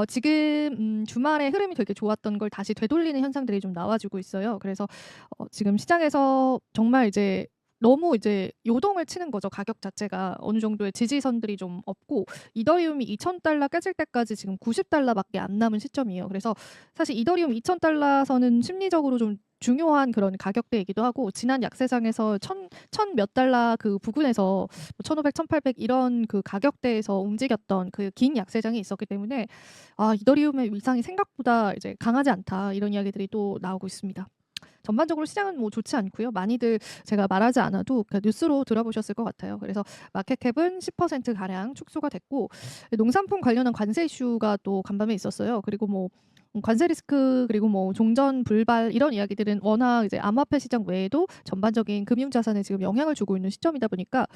지금 주말에 흐름이 되게 좋았던 걸 다시 되돌리는 현상들이 좀 나와주고 있어요. 그래서 지금 시장에서 정말 이제 너무 이제 요동을 치는 거죠. 가격 자체가 어느 정도의 지지선들이 좀 없고 이더리움이 $2,000 깨질 때까지 지금 $90 밖에 안 남은 시점이에요. 그래서 사실 이더리움 $2,000 선은 심리적으로 좀 중요한 그런 가격대이기도 하고 지난 약세장에서 천 몇 달러 그 부근에서 뭐 1,500, 1,800 이런 그 가격대에서 움직였던 그 긴 약세장이 있었기 때문에 이더리움의 위상이 생각보다 이제 강하지 않다 이런 이야기들이 또 나오고 있습니다. 전반적으로 시장은 뭐 좋지 않고요. 많이들 제가 말하지 않아도 그 뉴스로 들어보셨을 것 같아요. 그래서 마켓캡은 10% 가량 축소가 됐고 농산품 관련한 관세 이슈가 또 간밤에 있었어요. 그리고 뭐 관세 리스크 그리고 뭐 종전 불발 이런 이야기들은 워낙 이제 암호화폐 시장 외에도 전반적인 금융 자산에 지금 영향을 주고 있는 시점이다 보니까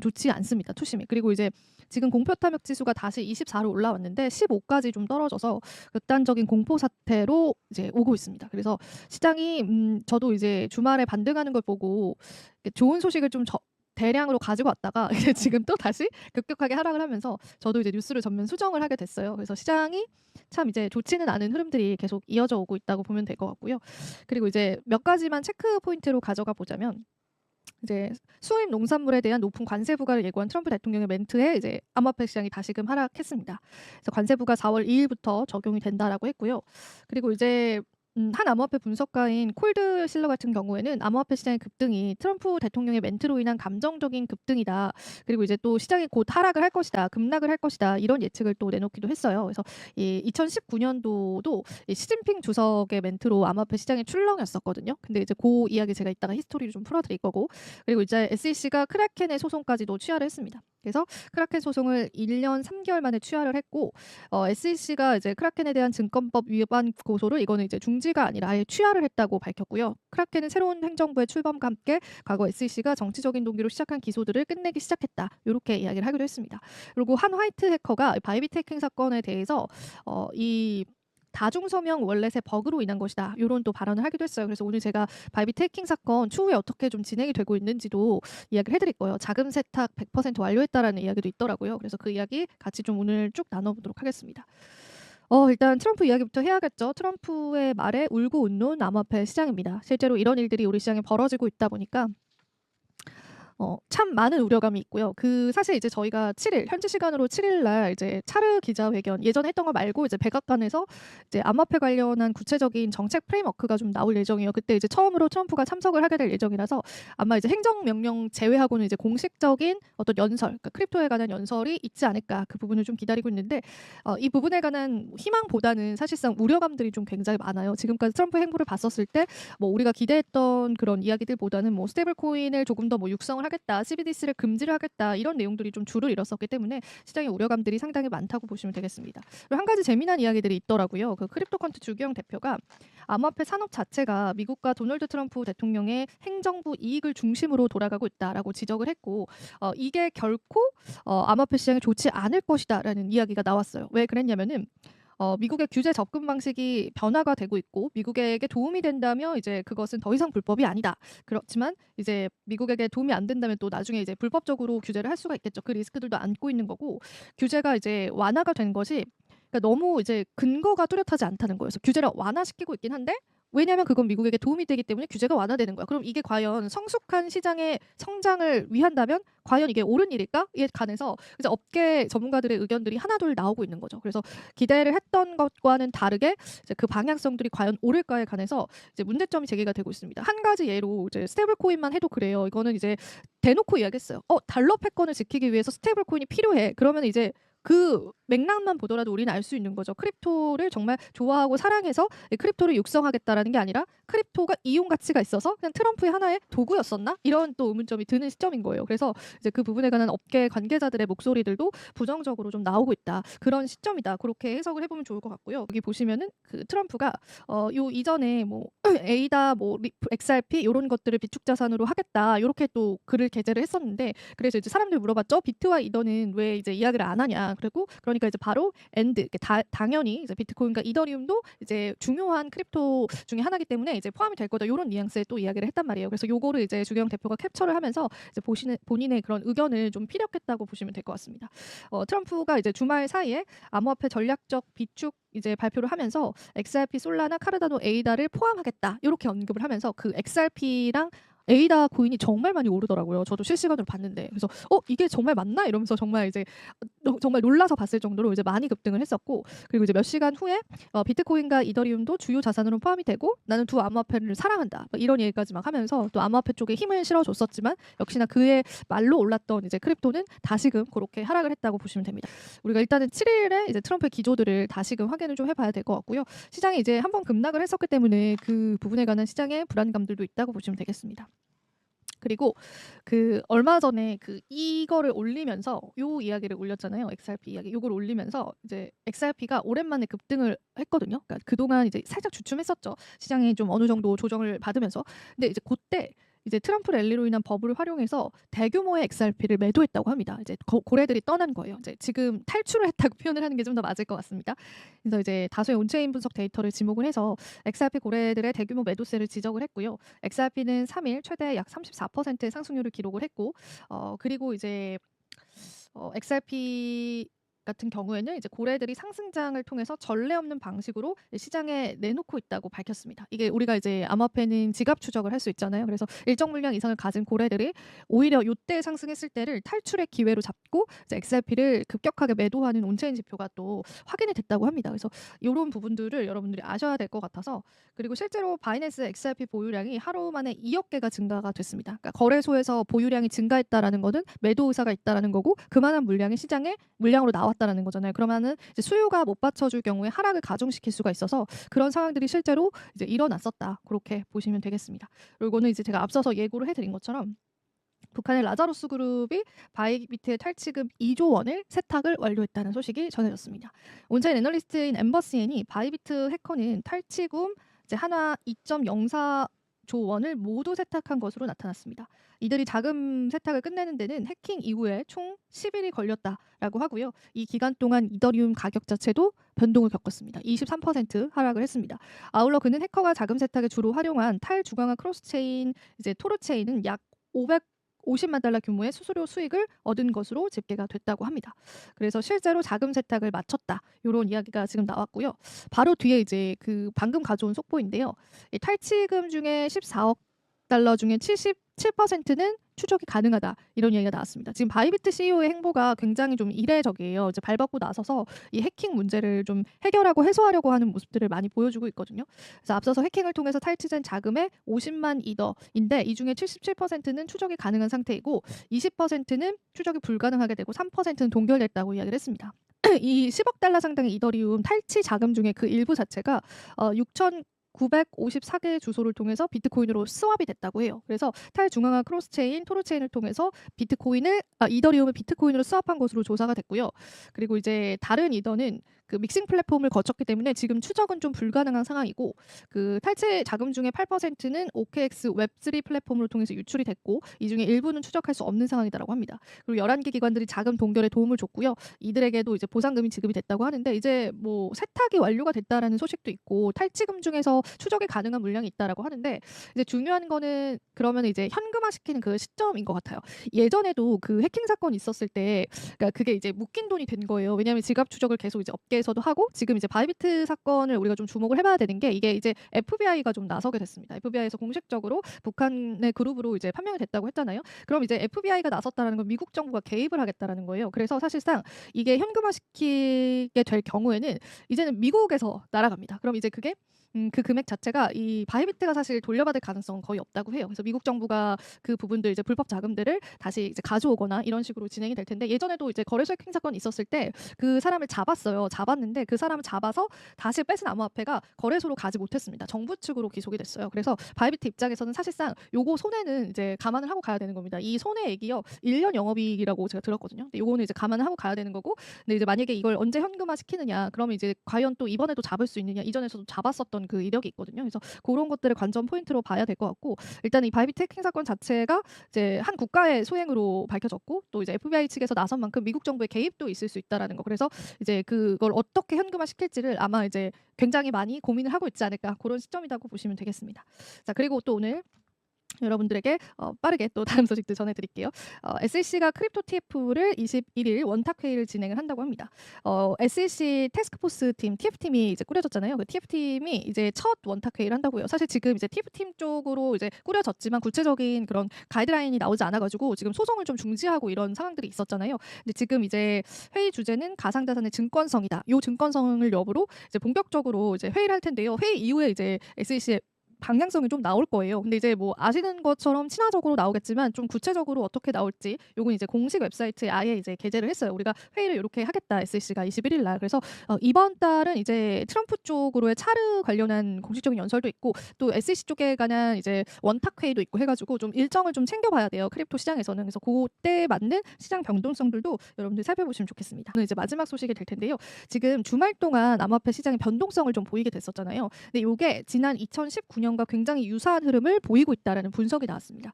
좋지 않습니다. 투심이. 그리고 이제 지금 공표 탐욕 지수가 다시 24로 올라왔는데 15까지 좀 떨어져서 극단적인 공포 사태로 이제 오고 있습니다. 그래서 시장이 저도 이제 주말에 반등하는 걸 보고 좋은 소식을 좀 대량으로 가지고 왔다가 이제 지금 또 다시 급격하게 하락을 하면서 저도 이제 뉴스를 전면 수정을 하게 됐어요. 그래서 시장이 참 이제 좋지는 않은 흐름들이 계속 이어져 오고 있다고 보면 될 것 같고요. 그리고 이제 몇 가지만 체크 포인트로 가져가 보자면 이제 수입 농산물에 대한 높은 관세 부과를 예고한 트럼프 대통령의 멘트에 이제 암호화폐 시장이 다시금 하락했습니다. 그래서 관세 부과 4월 2일부터 적용이 된다라고 했고요. 그리고 이제 한 암호화폐 분석가인 콜드 실러 같은 경우에는 암호화폐 시장의 급등이 트럼프 대통령의 멘트로 인한 감정적인 급등이다. 그리고 이제 또 시장이 곧 하락을 할 것이다, 급락을 할 것이다 이런 예측을 또 내놓기도 했어요. 그래서 이 2019년도도 이 시진핑 주석의 멘트로 암호화폐 시장이 출렁였었거든요. 근데 이제 그 이야기 제가 이따가 히스토리를 좀 풀어드릴 거고, 그리고 이제 SEC가 크라켄의 소송까지도 취하를 했습니다. 그래서 크라켄 소송을 1년 3개월 만에 취하를 했고 SEC가 이제 크라켄에 대한 증권법 위반 고소를 이거는 이제 중지가 아니라 아예 취하를 했다고 밝혔고요. 크라켄은 새로운 행정부의 출범과 함께 과거 SEC가 정치적인 동기로 시작한 기소들을 끝내기 시작했다. 이렇게 이야기를 하기도 했습니다. 그리고 한 화이트 해커가 바이비트 해킹 사건에 대해서 이 다중 서명 월렛의 버그로 인한 것이다. 이런 또 발언을 하기도 했어요. 그래서 오늘 제가 바이비트 해킹 사건 추후에 어떻게 좀 진행이 되고 있는지도 이야기를 해드릴 거예요. 자금 세탁 100% 완료했다라는 이야기도 있더라고요. 그래서 그 이야기 같이 좀 오늘 쭉 나눠보도록 하겠습니다. 일단 트럼프 이야기부터 해야겠죠. 트럼프의 말에 울고 웃는 암호화폐 시장입니다. 실제로 이런 일들이 우리 시장에 벌어지고 있다 보니까 참 많은 우려감이 있고요. 사실 이제 저희가 7일 현지 시간으로 7일 날 이제 차르 기자회견 예전에 했던 거 말고 이제 백악관에서 이제 암호화폐 관련한 구체적인 정책 프레임워크가 좀 나올 예정이에요. 그때 이제 처음으로 트럼프가 참석을 하게 될 예정이라서 아마 이제 행정명령 제외하고는 이제 공식적인 어떤 연설, 그러니까 크립토에 관한 연설이 있지 않을까 그 부분을 좀 기다리고 있는데 이 부분에 관한 희망보다는 사실상 우려감들이 좀 굉장히 많아요. 지금까지 트럼프 행보를 봤었을 때 뭐 우리가 기대했던 그런 이야기들보다는 뭐 스테이블 코인을 조금 더 뭐 육성을 하겠다, CBDC를 금지를 하겠다 이런 내용들이 좀 줄을 잃었었기 때문에 시장의 우려감들이 상당히 많다고 보시면 되겠습니다. 그리고 한 가지 재미난 이야기들이 있더라고요. 그 크립토컨트 주기영 대표가 암호화폐 산업 자체가 미국과 도널드 트럼프 대통령의 행정부 이익을 중심으로 돌아가고 있다라고 지적을 했고 이게 결코 암호화폐 시장에 좋지 않을 것이다라는 이야기가 나왔어요. 왜 그랬냐면은 미국의 규제 접근 방식이 변화가 되고 있고 미국에게 도움이 된다면 이제 그것은 더 이상 불법이 아니다. 그렇지만 이제 미국에게 도움이 안 된다면 또 나중에 이제 불법적으로 규제를 할 수가 있겠죠. 그 리스크들도 안고 있는 거고 규제가 이제 완화가 된 것이 그러니까 너무 이제 근거가 뚜렷하지 않다는 거예요. 그래서 규제를 완화시키고 있긴 한데 왜냐하면 그건 미국에게 도움이 되기 때문에 규제가 완화되는 거야. 그럼 이게 과연 성숙한 시장의 성장을 위한다면 과연 이게 옳은 일일까?에 관해서 이제 업계 전문가들의 의견들이 하나둘 나오고 있는 거죠. 그래서 기대를 했던 것과는 다르게 이제 그 방향성들이 과연 옳을까에 관해서 이제 문제점이 제기가 되고 있습니다. 한 가지 예로 이제 스테이블 코인만 해도 그래요. 이거는 이제 대놓고 이야기했어요. 달러 패권을 지키기 위해서 스테이블 코인이 필요해. 그러면 이제 그 맥락만 보더라도 우리는 알 수 있는 거죠. 크립토를 정말 좋아하고 사랑해서 크립토를 육성하겠다라는 게 아니라 크립토가 이용 가치가 있어서 그냥 트럼프의 하나의 도구였었나? 이런 또 의문점이 드는 시점인 거예요. 그래서 이제 그 부분에 관한 업계 관계자들의 목소리들도 부정적으로 좀 나오고 있다. 그런 시점이다. 그렇게 해석을 해보면 좋을 것 같고요. 여기 보시면은 그 트럼프가 요 이전에 뭐 에이다 뭐 XRP 이런 것들을 비축 자산으로 하겠다. 이렇게 또 글을 게재를 했었는데 그래서 이제 사람들이 물어봤죠. 비트와 이더는 왜 이제 이야기를 안 하냐. 했다. 그리고 그러니까 이제 바로 엔드 당연히 이제 비트코인과 이더리움도 이제 중요한 크립토 중에 하나이기 때문에 이제 포함이 될 거다. 요런 뉘앙스의 또 이야기를 했단 말이에요. 그래서 요거를 이제 주경 대표가 캡처를 하면서 이제 본인의 그런 의견을 좀 피력했다고 보시면 될 것 같습니다. 트럼프가 이제 주말 사이에 암호화폐 전략적 비축 이제 발표를 하면서 XRP, 솔라나, 카르다노, 에이다를 포함하겠다 이렇게 언급을 하면서 그 XRP랑 에이다 코인이 정말 많이 오르더라고요. 저도 실시간으로 봤는데 그래서 이게 정말 맞나 이러면서 정말 이제 정말 놀라서 봤을 정도로 이제 많이 급등을 했었고 그리고 이제 몇 시간 후에 비트코인과 이더리움도 주요 자산으로 포함이 되고 나는 두 암호화폐를 사랑한다 뭐 이런 얘기까지 막 하면서 또 암호화폐 쪽에 힘을 실어줬었지만 역시나 그의 말로 올랐던 이제 크립토는 다시금 그렇게 하락을 했다고 보시면 됩니다. 우리가 일단은 7일에 이제 트럼프의 기조들을 다시금 확인을 좀 해봐야 될 것 같고요. 시장이 이제 한번 급락을 했었기 때문에 그 부분에 관한 시장의 불안감들도 있다고 보시면 되겠습니다. 그리고 그 얼마 전에 이거를 올리면서 요 이야기를 올렸잖아요. XRP 이야기. 요걸 올리면서 이제 XRP가 오랜만에 급등을 했거든요. 그러니까 그동안 이제 살짝 주춤했었죠. 시장이 좀 어느 정도 조정을 받으면서. 근데 이제 그때 이제 트럼프 랠리로 인한 버블을 활용해서 대규모의 XRP를 매도했다고 합니다. 이제 고래들이 떠난 거예요. 이제 지금 탈출을 했다고 표현을 하는 게 좀 더 맞을 것 같습니다. 그래서 이제 다수의 온체인 분석 데이터를 지목을 해서 XRP 고래들의 대규모 매도세를 지적을 했고요. XRP는 3일 최대 약 34%의 상승률을 기록을 했고, 그리고 이제 XRP 같은 경우에는 이제 고래들이 상승장을 통해서 전례 없는 방식으로 시장에 내놓고 있다고 밝혔습니다. 이게 우리가 이제 암호화폐는 지갑 추적을 할 수 있잖아요. 그래서 일정 물량 이상을 가진 고래들이 오히려 요때 상승했을 때를 탈출의 기회로 잡고 이제 XRP를 급격하게 매도하는 온체인 지표가 또 확인이 됐다고 합니다. 그래서 이런 부분들을 여러분들이 아셔야 될 것 같아서 그리고 실제로 바이낸스 XRP 보유량이 하루 만에 2억 개가 증가가 됐습니다. 그러니까 거래소에서 보유량이 증가했다라는 것은 매도 의사가 있다라는 거고 그만한 물량이 시장에 물량으로 나왔다라는 거잖아요. 그러면은 이제 수요가 못 받쳐줄 경우에 하락을 가중시킬 수가 있어서 그런 상황들이 실제로 이제 일어났었다. 그렇게 보시면 되겠습니다. 그리고 이거는 이제 제가 앞서서 예고를 해드린 것처럼 북한의 라자로스 그룹이 바이비트의 탈취금 2조 원을 세탁을 완료했다는 소식이 전해졌습니다. 온라인 애널리스트인 엠버시엔이 바이비트 해커는 탈취금 이제 하나 2.04조 원을 모두 세탁한 것으로 나타났습니다. 이들이 자금 세탁을 끝내는 데는 해킹 이후에 총 10일이 걸렸다라고 하고요. 이 기간 동안 이더리움 가격 자체도 변동을 겪었습니다. 23% 하락을 했습니다. 아울러 그는 해커가 자금 세탁에 주로 활용한 탈중앙화 크로스체인 이제 토르체인은 약 50만 달러 규모의 수수료 수익을 얻은 것으로 집계가 됐다고 합니다. 그래서 실제로 자금 세탁을 마쳤다. 이런 이야기가 지금 나왔고요. 바로 뒤에 이제 방금 가져온 속보인데요. 탈취금 중에 14억 달러 중에 77%는 추적이 가능하다. 이런 얘기가 나왔습니다. 지금 바이비트 CEO의 행보가 굉장히 좀 이례적이에요. 이제 발벗고 나서서 이 해킹 문제를 좀 해결하고 해소하려고 하는 모습들을 많이 보여주고 있거든요. 그래서 앞서서 해킹을 통해서 탈취된 자금의 50만 이더인데 이 중에 77%는 추적이 가능한 상태이고 20%는 추적이 불가능하게 되고 3%는 동결됐다고 이야기를 했습니다. 이 10억 달러 상당의 이더리움 탈취 자금 중에 그 일부 자체가 954개 주소를 통해서 비트코인으로 스왑이 됐다고 해요. 그래서 탈중앙화 크로스체인, 토르체인을 통해서 이더리움을 비트코인으로 스왑한 것으로 조사가 됐고요. 그리고 이제 다른 이더는 믹싱 플랫폼을 거쳤기 때문에 지금 추적은 좀 불가능한 상황이고 탈취 자금 중에 8%는 OKX 웹3 플랫폼으로 통해서 유출이 됐고 이 중에 일부는 추적할 수 없는 상황이다라고 합니다. 그리고 11개 기관들이 자금 동결에 도움을 줬고요. 이들에게도 이제 보상금이 지급이 됐다고 하는데 이제 뭐 세탁이 완료가 됐다라는 소식도 있고 탈취금 중에서 추적이 가능한 물량이 있다라고 하는데 이제 중요한 거는 그러면 이제 현금화시키는 그 시점인 것 같아요. 예전에도 해킹 사건이 있었을 때 그러니까 그게 이제 묶인 돈이 된 거예요. 왜냐하면 지갑 추적을 계속 이제 업계에서도 하고 지금 이제 바이비트 사건을 우리가 좀 주목을 해봐야 되는 게 이게 이제 FBI가 좀 나서게 됐습니다. FBI에서 공식적으로 북한의 그룹으로 이제 판명이 됐다고 했잖아요. 그럼 이제 FBI가 나섰다라는 건 미국 정부가 개입을 하겠다라는 거예요. 그래서 사실상 이게 현금화시키게 될 경우에는 이제는 미국에서 날아갑니다. 그럼 이제 그게 그 금액 자체가 이 바이비트가 사실 돌려받을 가능성은 거의 없다고 해요. 그래서 미국 정부가 그 부분들 이제 불법 자금들을 다시 이제 가져오거나 이런 식으로 진행이 될 텐데 예전에도 이제 거래소 해킹 사건이 있었을 때 그 사람을 잡았어요. 잡았는데 그 사람을 잡아서 다시 뺏은 암호화폐가 거래소로 가지 못했습니다. 정부 측으로 기속이 됐어요. 그래서 바이비트 입장에서는 사실상 요거 손해는 이제 감안을 하고 가야 되는 겁니다. 이 손해액이요 1년 영업이익이라고 제가 들었거든요. 근데 요거는 이제 감안을 하고 가야 되는 거고, 근데 이제 만약에 이걸 언제 현금화 시키느냐, 그러면 이제 과연 또 이번에도 잡을 수 있느냐, 이전에서도 잡았었던 그 이력이 있거든요. 그래서 그런 것들을 관전 포인트로 봐야 될 것 같고, 일단 이 바이비트 해킹 사건 자체가 이제 한 국가의 소행으로 밝혀졌고, 또 이제 FBI 측에서 나선 만큼 미국 정부의 개입도 있을 수 있다라는 거. 그래서 이제 그걸 어떻게 현금화 시킬지를 아마 이제 굉장히 많이 고민을 하고 있지 않을까, 그런 시점이라고 보시면 되겠습니다. 자, 그리고 또 오늘 여러분들에게 빠르게 또 다음 소식도 전해드릴게요. SEC가 크립토 TF를 21일 원탁 회의를 진행을 한다고 합니다. SEC 태스크포스 팀 TF팀이 이제 꾸려졌잖아요. 그 TF팀이 이제 첫 원탁 회의를 한다고요. 사실 지금 이제 TF팀 쪽으로 이제 꾸려졌지만 구체적인 그런 가이드라인이 나오지 않아가지고 지금 소송을 좀 중지하고 이런 상황들이 있었잖아요. 근데 지금 이제 회의 주제는 가상자산의 증권성이다. 요 증권성을 여부로 이제 본격적으로 이제 회의를 할 텐데요. 회의 이후에 이제 SEC의 방향성이 좀 나올 거예요. 근데 이제 뭐 아시는 것처럼 친화적으로 나오겠지만 좀 구체적으로 어떻게 나올지 요건 이제 공식 웹사이트에 아예 이제 게재를 했어요. 우리가 회의를 이렇게 하겠다, SEC가 21일 날. 그래서 이번 달은 이제 트럼프 쪽으로의 차르 관련한 공식적인 연설도 있고, 또 SEC 쪽에 관한 이제 원탁 회의도 있고 해가지고 좀 일정을 좀 챙겨봐야 돼요, 크립토 시장에서는. 그래서 그때 맞는 시장 변동성들도 여러분들 살펴보시면 좋겠습니다. 오늘 이제 마지막 소식이 될 텐데요. 지금 주말 동안 암호화폐 시장의 변동성을 좀 보이게 됐었잖아요. 근데 요게 지난 2019년과 굉장히 유사한 흐름을 보이고 있다라는 분석이 나왔습니다.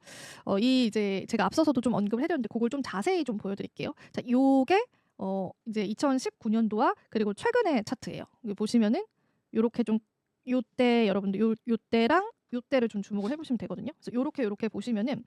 이 이제 제가 앞서서도 좀 언급을 해드렸는데 그걸 좀 자세히 좀 보여드릴게요. 자, 요게 이제 2019년도와 그리고 최근의 차트예요. 여기 보시면은 요렇게 좀 요때 여러분들 요때랑 요때를 좀 주목을 해보시면 되거든요. 그래서 요렇게 보시면은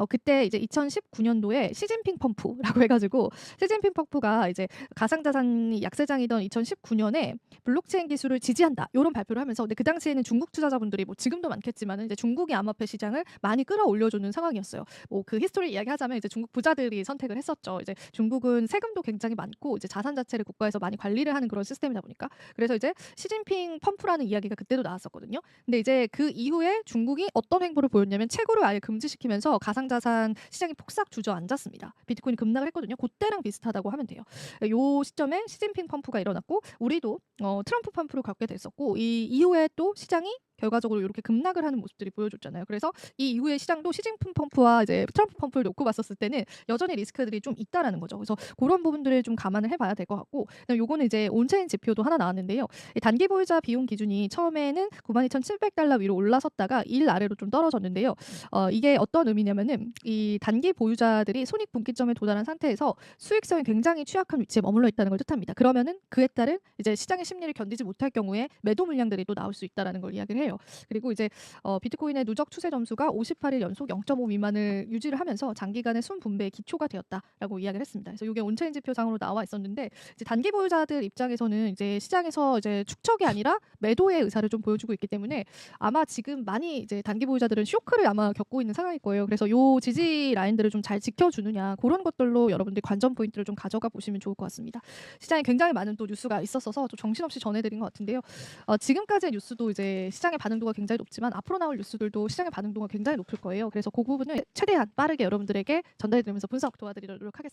그때 이제 2019년도에 시진핑 펌프라고 해가지고, 시진핑 펌프가 이제 가상자산이 약세장이던 2019년에 블록체인 기술을 지지한다 요런 발표를 하면서, 근데 그 당시에는 중국 투자자분들이 뭐 지금도 많겠지만은 이제 중국이 암호화폐 시장을 많이 끌어올려주는 상황이었어요. 뭐 그 히스토리 이야기하자면 이제 중국 부자들이 선택을 했었죠. 이제 중국은 세금도 굉장히 많고 이제 자산 자체를 국가에서 많이 관리를 하는 그런 시스템이다 보니까. 그래서 이제 시진핑 펌프라는 이야기가 그때도 나왔었거든요. 근데 이제 그 이후에 중국이 어떤 행보를 보였냐면 채굴을 아예 금지시키면서 가상자산 시장이 폭삭 주저앉았습니다. 비트코인이 급락을 했거든요. 그때랑 비슷하다고 하면 돼요. 요 시점에 시진핑 펌프가 일어났고, 우리도 트럼프 펌프를 겪게 됐었고, 이 이후에 또 시장이 결과적으로 이렇게 급락을 하는 모습들이 보여줬잖아요. 그래서 이 이후의 시장도 시진핑 펌프와 이제 트럼프 펌프를 놓고 봤었을 때는 여전히 리스크들이 좀 있다라는 거죠. 그래서 그런 부분들을 좀 감안을 해봐야 될 것 같고, 그다음에 요거는 이제 온체인 지표도 하나 나왔는데요. 이 단기 보유자 비용 기준이 처음에는 92,700달러 위로 올라섰다가 일 아래로 좀 떨어졌는데요. 이게 어떤 의미냐면은 이 단기 보유자들이 손익 분기점에 도달한 상태에서 수익성이 굉장히 취약한 위치에 머물러 있다는 걸 뜻합니다. 그러면은 그에 따른 이제 시장의 심리를 견디지 못할 경우에 매도 물량들이 또 나올 수 있다라는 걸 이야기를 해요. 그리고 이제 비트코인의 누적 추세 점수가 58일 연속 0.5 미만을 유지를 하면서 장기간의 순분배의 기초가 되었다라고 이야기를 했습니다. 그래서 이게 온체인 지표상으로 나와 있었는데, 이제 단기 보유자들 입장에서는 이제 시장에서 이제 축적이 아니라 매도의 의사를 좀 보여주고 있기 때문에 아마 지금 많이 이제 단기 보유자들은 쇼크를 아마 겪고 있는 상황일 거예요. 그래서 요 지지 라인들을 좀 잘 지켜주느냐, 그런 것들로 여러분들 관전 포인트를 좀 가져가 보시면 좋을 것 같습니다. 시장에 굉장히 많은 또 뉴스가 있었어서 좀 정신없이 전해드린 것 같은데요. 지금까지의 뉴스도 이제 시장의 반응도가 굉장히 높지만 앞으로 나올 뉴스들도 시장의 반응도가 굉장히 높을 거예요. 그래서 그 부분을 최대한 빠르게 여러분들에게 전달해드리면서 분석 도와드리도록 하겠습니다.